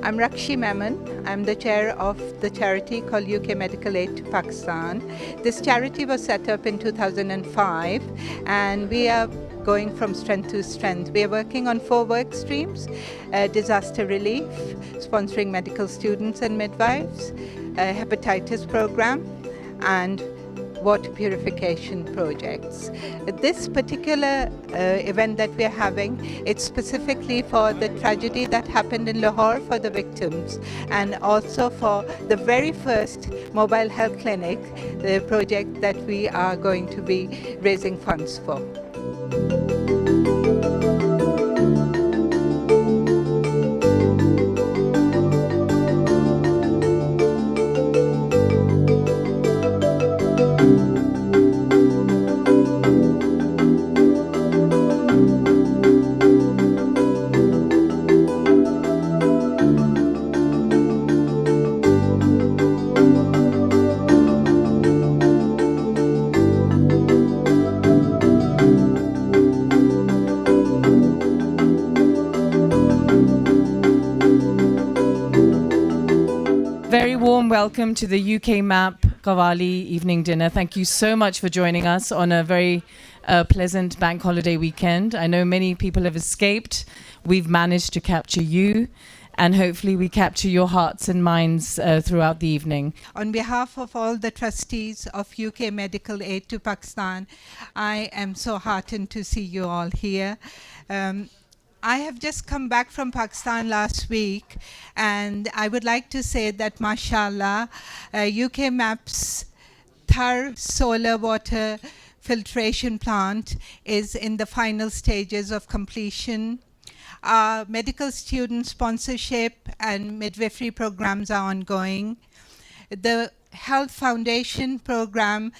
I'm Rakshi Memon. I'm the chair of the charity called UK Medical Aid to Pakistan. This charity was set up in 2005 and we are going from strength to strength. We are working on 4 work streams: disaster relief, sponsoring medical students and midwives, a hepatitis program, and water purification projects. This particular event that we are having, it's specifically for the tragedy that happened in Lahore for the victims, and also for the very first mobile health clinic, the project that we are going to be raising funds for. Very warm welcome to the UK MAP Qawali evening dinner. Thank you so much for joining us on a very pleasant bank holiday weekend. I know many people have escaped. We've managed to capture you, and hopefully we capture your hearts and minds throughout the evening. On behalf of all the trustees of UK Medical Aid to Pakistan, I am so heartened to see you all here. I have just come back from Pakistan last week, and I would like to say that mashallah, UK MAP's Thar solar water filtration plant is in the final stages of completion. Our medical student sponsorship and midwifery programs are ongoing. The Health Foundation program,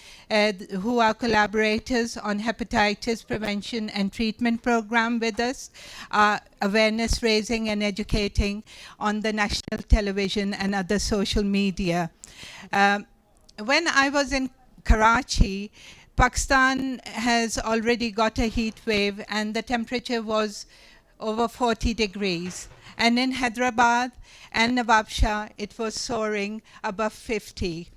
who are collaborators on hepatitis prevention and treatment program with us, are awareness raising and educating on the national television and other social media. When I was in Karachi, Pakistan has already got a heat wave and the temperature was over 40 degrees. And in Hyderabad and Nawab Shah, it was soaring above 50.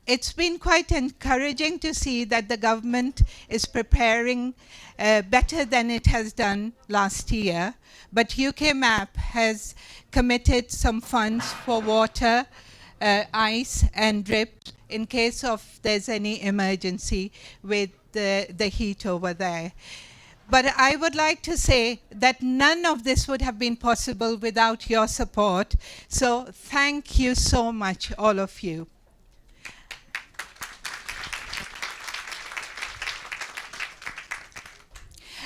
It's been quite encouraging to see that the government is preparing better than it has done last year. But UK MAP has committed some funds for water, ice and drip in case of there's any emergency with the heat over there. But I would like to say that none of this would have been possible without your support. So thank you so much, all of you.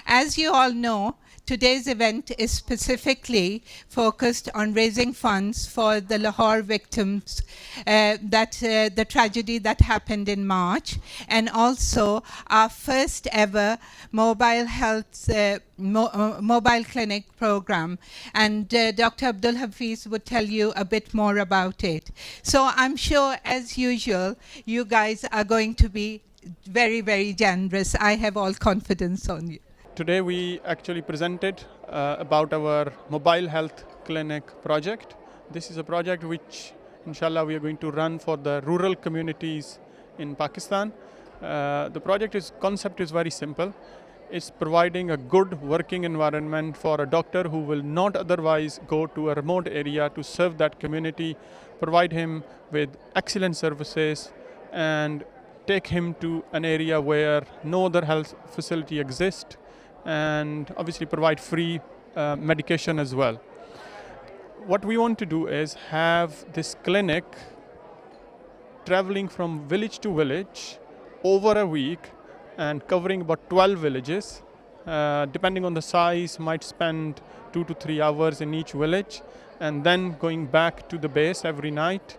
As you all know, today's event is specifically focused on raising funds for the Lahore victims, the tragedy that happened in March, and also our first ever mobile health mobile clinic program. And Dr. Abdul Hafiz would tell you a bit more about it. So I'm sure, as usual, you guys are going to be very, very generous. I have all confidence on you. Today we actually presented about our mobile health clinic project. This is a project which inshallah we are going to run for the rural communities in Pakistan. The concept is very simple. It's providing a good working environment for a doctor who will not otherwise go to a remote area to serve that community, provide him with excellent services, and take him to an area where no other health facility exists, and obviously provide free medication as well. What we want to do is have this clinic traveling from village to village over a week and covering about 12 villages. Depending on the size, might spend 2 to 3 hours in each village, and then going back to the base every night.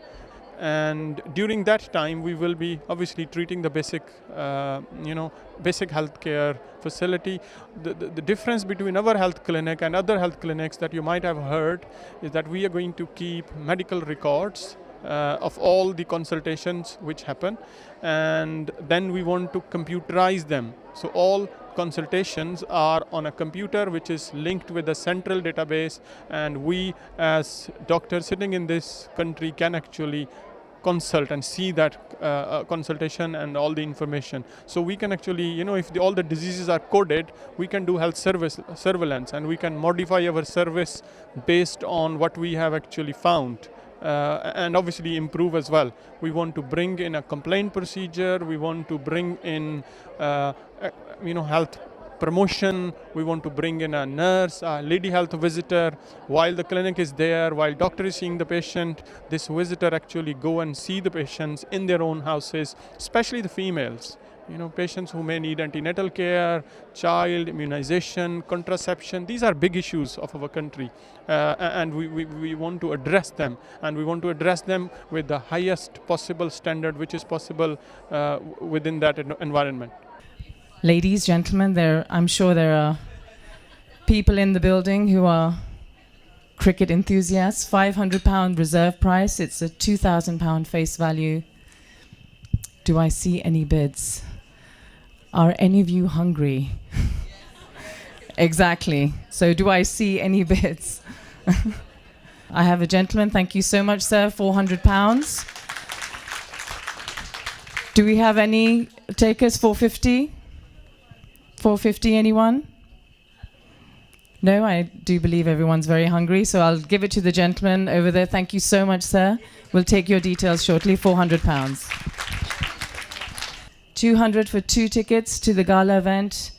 And during that time, we will be obviously treating the basic healthcare facility. The difference between our health clinic and other health clinics that you might have heard is that we are going to keep medical records of all the consultations which happen, and then we want to computerize them. So all consultations are on a computer which is linked with a central database, and we as doctors sitting in this country can actually consult and see that consultation and all the information. So we can actually, if all the diseases are coded, we can do health service surveillance, and we can modify our service based on what we have actually found. And obviously improve as well. We want to bring in a complaint procedure. We want to bring in, health promotion. We want to bring in a nurse, a lady health visitor. While the clinic is there, while doctor is seeing the patient, this visitor actually go and see the patients in their own houses, especially the females. Patients who may need antenatal care, child immunization, contraception. These are big issues of our country, and we want to address them, and we want to address them with the highest possible standard which is possible within that environment. Ladies, gentlemen, I'm sure there are people in the building who are cricket enthusiasts. £500 reserve price. It's a £2,000 face value. Do I see any bids? Are any of you hungry? Exactly. So do I see any bids? I have a gentleman. Thank you so much, sir. £400. Do we have any takers? 450? 450, anyone? No, I do believe everyone's very hungry, so I'll give it to the gentleman over there. Thank you so much, sir. We'll take your details shortly. £400. 200 for 2 tickets to the gala event.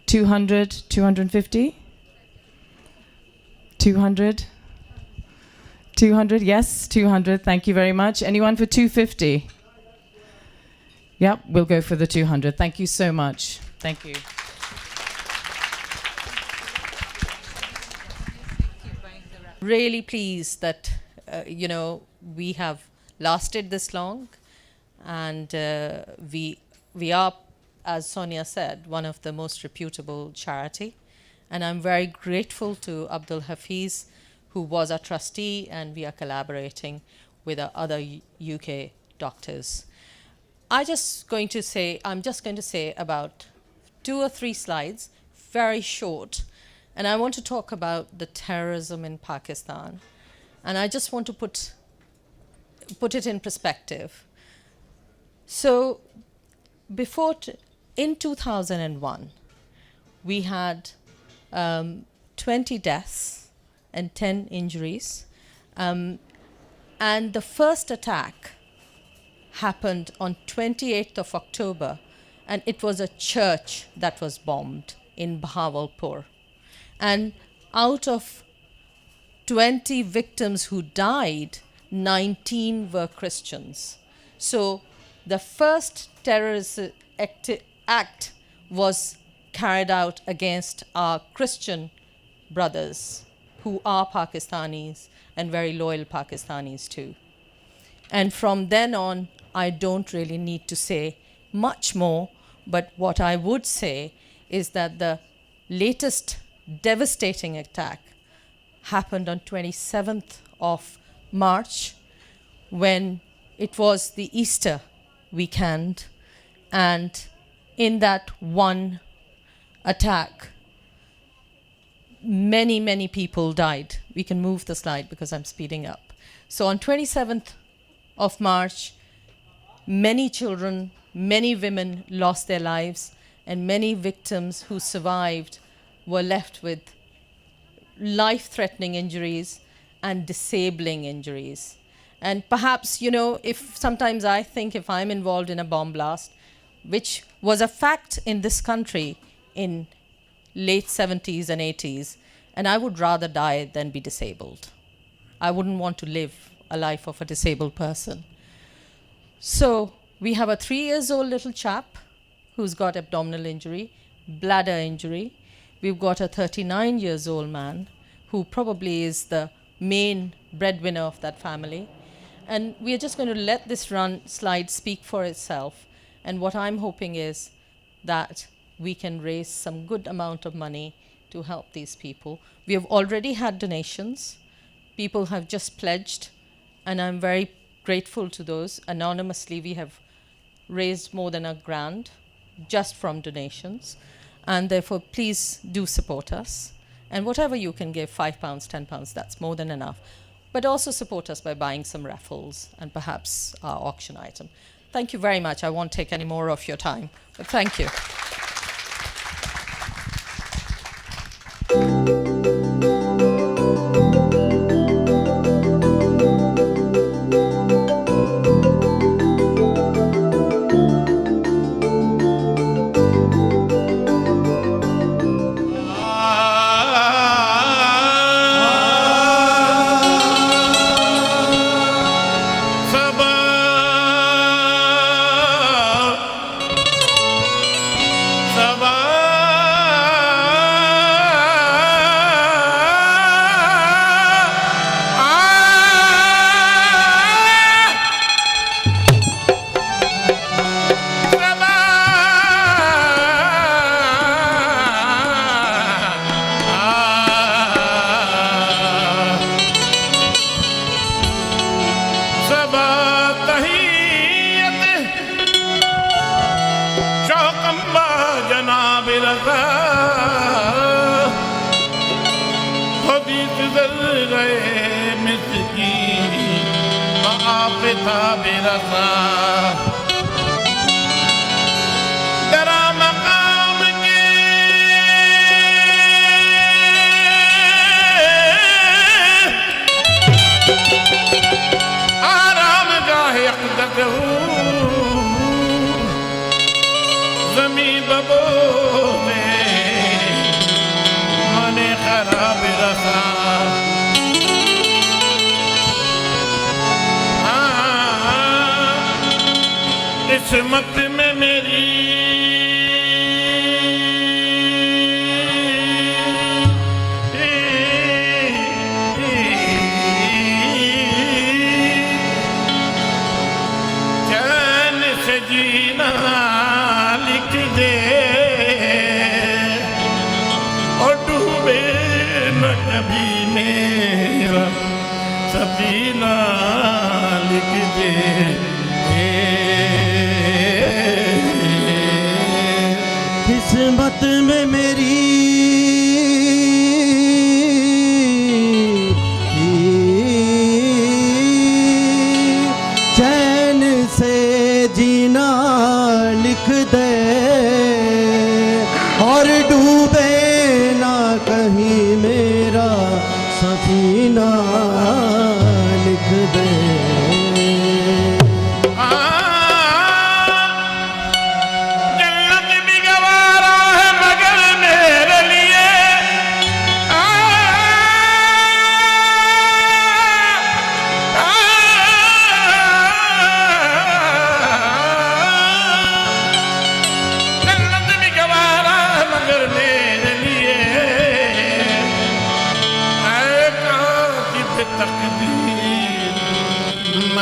200, 250? 200? 200, yes, 200. Thank you very much. Anyone for 250? Yep, we'll go for the 200. Thank you so much. Thank you. Really pleased that, we have lasted this long, and we are, as Sonia said, one of the most reputable charity. And I'm very grateful to Abdul Hafiz, who was our trustee, and we are collaborating with our other UK doctors. I'm just going to say about 2 or 3 slides, very short. And I want to talk about the terrorism in Pakistan. And I just want to put it in perspective. So in 2001, we had 20 deaths and 10 injuries. And the first attack happened on 28th of October, and it was a church that was bombed in Bahawalpur. And out of 20 victims who died, 19 were Christians. So the first terrorist act was carried out against our Christian brothers who are Pakistanis and very loyal Pakistanis too. And from then on, I don't really need to say much more, but what I would say is that the latest devastating attack happened on 27th of March, when it was the Easter weekend, and in that one attack, many people died. We can move the slide because I'm speeding up. So on 27th of March, many children, many women lost their lives, and many victims who survived were left with life-threatening injuries and disabling injuries. And perhaps, you know, if sometimes I think if I'm involved in a bomb blast, which was a fact in this country in late 70s and 80s, and I would rather die than be disabled. I wouldn't want to live a life of a disabled person. So we have a 3-year-old little chap who's got abdominal injury, bladder injury. We've got a 39-year-old man who probably is the main breadwinner of that family. And we are just going to let this slide speak for itself. And what I'm hoping is that we can raise some good amount of money to help these people. We have already had donations. People have just pledged, and I'm very grateful to those. Anonymously, we have raised more than £1,000 just from donations. And therefore, please do support us. And whatever you can give, £5, £10, that's more than enough. But also support us by buying some raffles and perhaps our auction item. Thank you very much. I won't take any more of your time, but thank you. किस्मत में मेरी चैन से जीना लिख दे और डूबे न कभी मेरा सफीना लिख दे किस्मत में मेरी चैन से जीना लिख दे और डूबे ना कहीं मेरा सफीना लिख दे।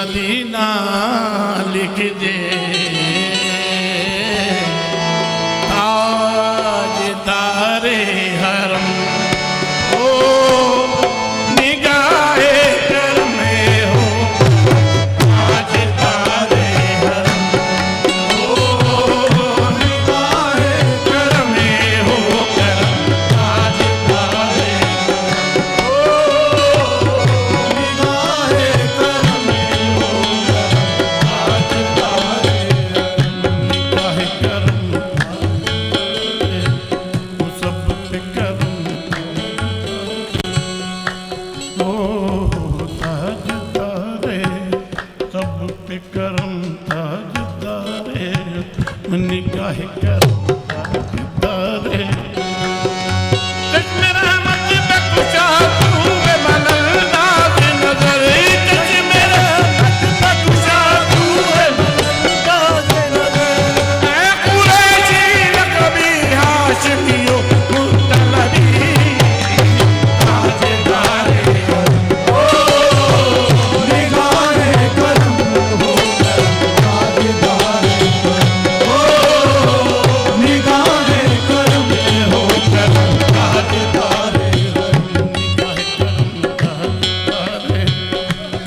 मदीना लिख दे ताजदारे हरम ओ निगाहे करम हो ताजदारे हरम ओ निगाहे करम हो करम ताजदारे ओ निगाहे करम हो ताजदारे निगाहे करम सब पे करम ओ ताजदारे सब पे करम ताजदारे निगाह करम ताजदारे चश्मे रहमत पे कुशा तू वे मलंदाज नजर चश्मे रहमत पे कुशा तू वे मलंदाज नजर ऐ कुरैशी लक़बी हाशिमियो मुतलबी ताजदारे ओ निगाहे करम हो ताजदारे ओ निगाहे करम हो करम ताजदारे निगाहे करम ताजदारे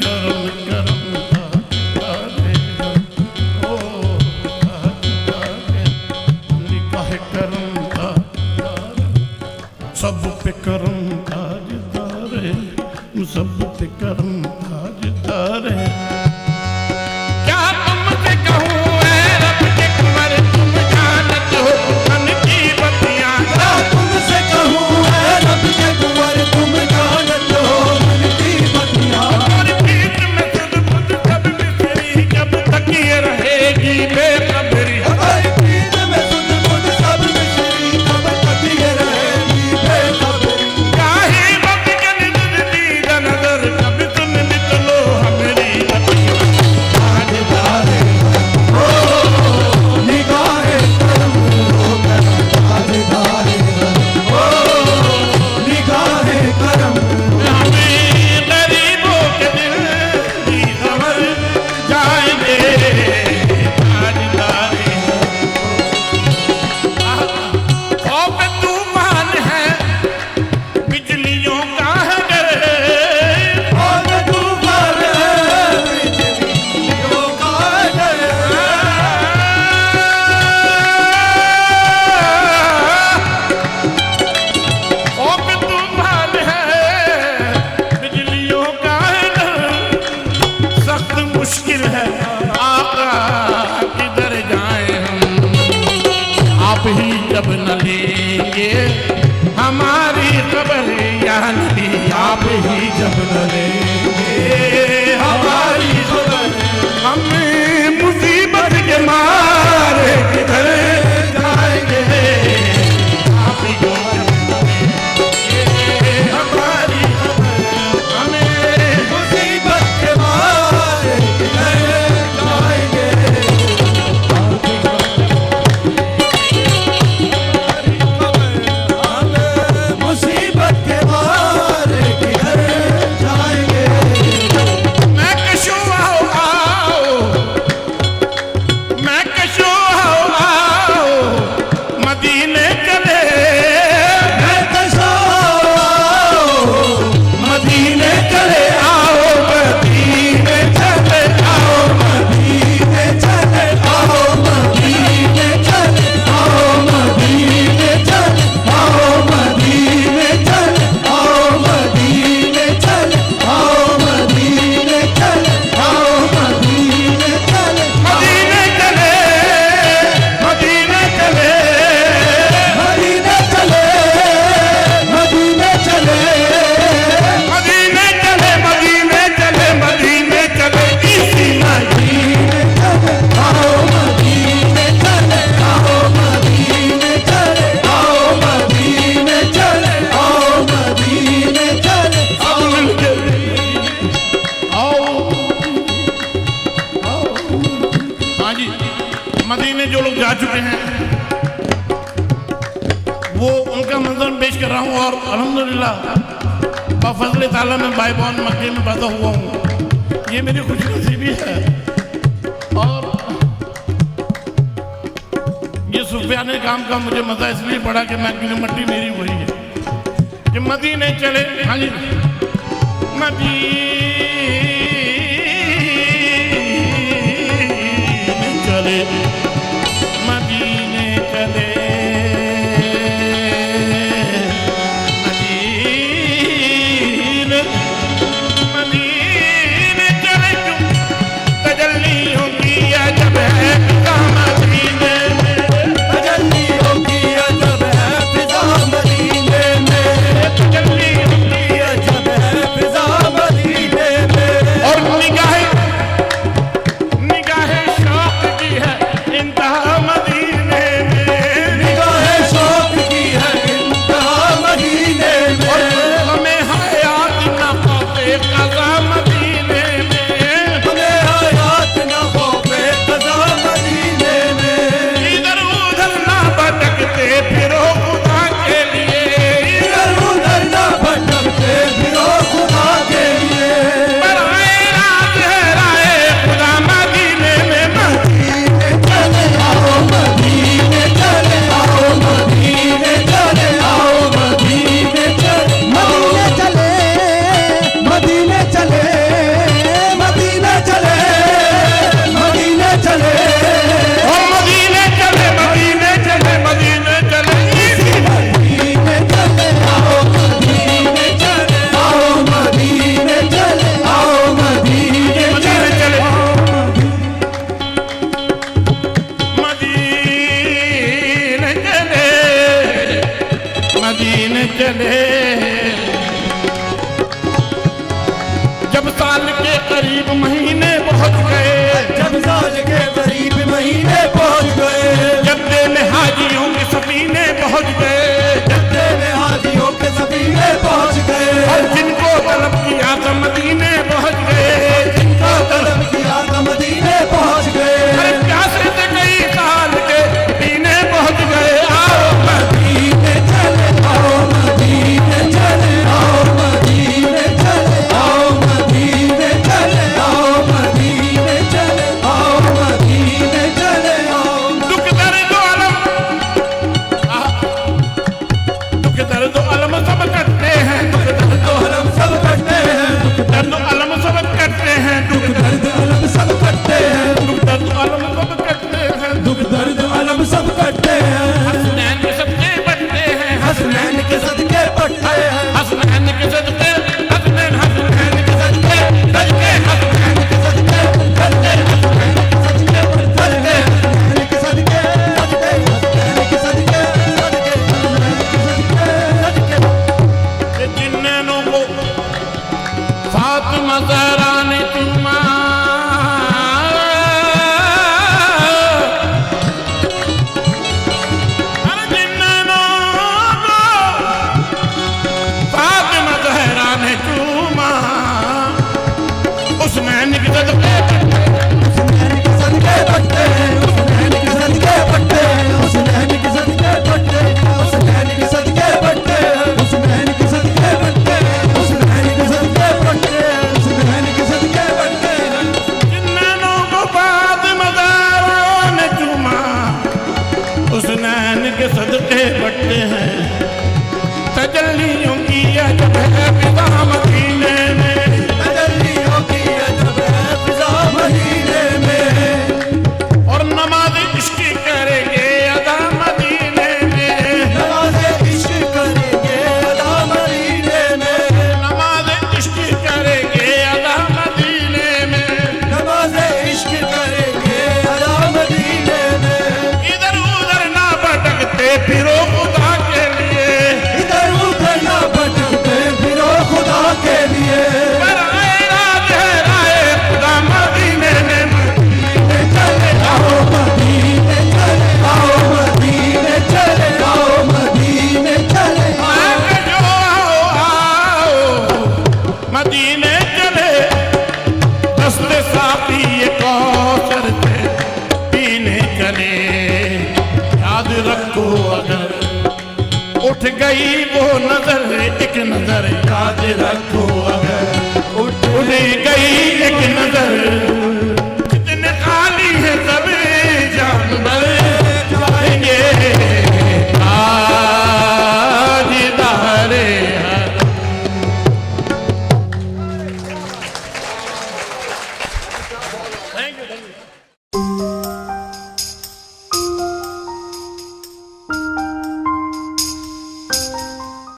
करम करम ताजदारे ओ ताजदारे निगाहे करम ताजदारे सब पे करम ताजदारे सब पे करम ताजदारे क्या तुमसे कहूँ ऐ रब के कुंवर तुम जानत हो मन की बतियाँ क्या तुमसे कहूँ ऐ रब के कुंवर तुम जानत हो मन की बतियाँ और पीठ में सुध बुध सब बिखरी जब तक ये रहेगी बेखबरी हमारी पीठ में सुध बुध सब बिखरी जब तक ये रहेगी बेखबरी चाहे वक्त के निधि नजर कभी तुम निकलो हमारी बतियाँ ताजदारे ओ निगाहे करम हो करम ताजदारे ओ निगाहे करम हमें गरीबों के दिल भी संवर जाएंगे ताजदारे खौफ तूफान है बिजलियों का है डर खौफ तूफान है बिजलियों का डर खौफ तूफान है बिजलियों का डर सख्त मुश्किल है आका किधर जाए हम आप ही जब न लेंगे हमारी खबर या नहीं आप ही जब न लेंगे हमारी खबर हम मुसीबत के मारे किधर जाएंगे आप ही जब न लेंगे हमारी खबर हमें मुसीबत के मारे किधर जाएंगे आप ही जब मुसीबत के मारे किधर जाएंगे मैं कशो आओ मैं कशो आओ मदीने चले मैं कशो मदीने चले आओ मदीने चले आओ मदीने चले आओ मदीने चले आओ मदीने चले आओ मदीने चले आओ मदीने चले आओ मदीने चले आओ मदीने चले मदीने चले मदीने चले मदीने चले मदीने चले मदीने चले मदीने चले मदीने चले इसी मदीने चले आओ मदीने चले आओ मदीने चले आओ मदीने चले आओ मदीने चले आओ आओ हाँ जी मदीने जो लोग जा चुके हैं वो उनका मंजर पेश कर रहा हूँ और अल्हम्दुलिल्लाह बफज़ल ताला मैं बाइबॉन मक्के में पैदा हुआ हूँ ये मेरी खुशनसीबी है। और ये सुफियाने काम का मुझे मजा इसलिए पड़ा कि मैं क्योंकि मट्टी मेरी वही है कि मदीने चले। हाँ जी, मदीने चले, मदीने चले, मदीने चले, तजल्लियों की अजब है फिजा मदीने में, तजल्लियों की अजब है फिजा मदीने में, तजल्लियों की अजब है फिजा मदीने में। और निगाह शौक की है इंतहा मदीने में, निगाह शौक की है इंतहा मदीने में। और हमें हयात न खौफे क़ज़ा मदीने में, हमें हयात न खौफे क़ज़ा मदीने में। इधर उधर ना भटकते फिरो खुदा के लिए, इधर उधर ना भटकते फिरो खुदा के लिए। बराए राज है राहे खुदा मदीने में, मदीने चले आओ, मदीने चले आओ, मदीने चले आओ, मदीने चले, मदीने चले, मदीने चले, मदीने चले, मदीने चले, ओ मदीने चले, मदीने चले, मदीने चले, मदीने चले आओ, मदीने चले आओ, मदीने चले आओ, मदीने मदीने चले, आओ। मदीने चले, मदीने चले। जब साल के करीब महीने पहुंच गए, जब साल के करीब महीने पहुंच गए, जद्दे में हाजियों के सफीने पहुंच गए, जद्दे में हाजियों के सफीने पहुंच गए, और जिनको तलब किया था मदीने पहुंच गए, जिनका तलब किया था मदीने पहुंच गए। अरे प्यासे थे कई साल के पीने पहुंच गए। आओ मदीने चले आओ, मदीने चले आओ, मदीने चले आओ, मदीने चले आओ, मदीने चले आओ, मदीने चले आओ। दुख दर्द अलम, दुख दर्द अलम सब करते हैं, दुख दर्द अलम सब कटते हैं, दर्द अलम सब करते हैं, दुख दर्द अलम सब कटते हैं, दुख दर्द अलम सब करते हैं, दुख दर्द अलम सब कटते हैं। हसनैन के सदके बढ़ते हैं, हसनैन के सदके पट्टे हैं, हसनैन के सदके, हसनैन हसनैन के सदके, सदके हसनैन के सदके, सदके हसनैन के सदके, सदके हसनैन के सदके, सदके हसनैन के सदके, सदके हसनैन के सदके, सदके। जिन्नों को फातिमा ज़हरा ने चूमा, अरे जिन्नों को फातिमा ज़हरा ने चूमा, उसनैन के सदके, हसनैन के सदके पट्टे हैं, हसनैन के सदके पट्टे हैं, हसनैन के सदके पट्टे हैं, हसनैन के सदके पट्टे हैं, हसनैन के सदके पट्टे हैं, हसनैन के सदके पट्टे हैं, हसनैन के सदके पट्टे हैं। जिन्नों को फातिमा ज़हरा ने चूमा, उसनैन के सदके बढ़ते हैं। तजल्लियों की अजब है फिजा मदीने में, तजल्लियों की अजब है फिजा मदीने में, और नमाज इश्क करेंगे अदा मदीने में, नमाज़े इश्क करेंगे अदा मदीने में, नमाज इश्क करेंगे अदा मदीने में। नमाज़े इश्क करेंगे अदा मदीने में। इधर उधर ना भटकते फिरो खुदा के लिए, इधर उधर ना भटकते फिरो खुदा के लिए। बराए राज है राहे खुदा मदीने में, मदीने चले आओ, मदीने चले आओ, मदीने चले आओ, मदीने चले आओ। जो आओ आओ मदीने चले, दस्ते साकी ये कौसर थे पीने चले। याद रखो अगर उठ गई वो नजर एक नजर याद रखो अगर उठ गई एक नजर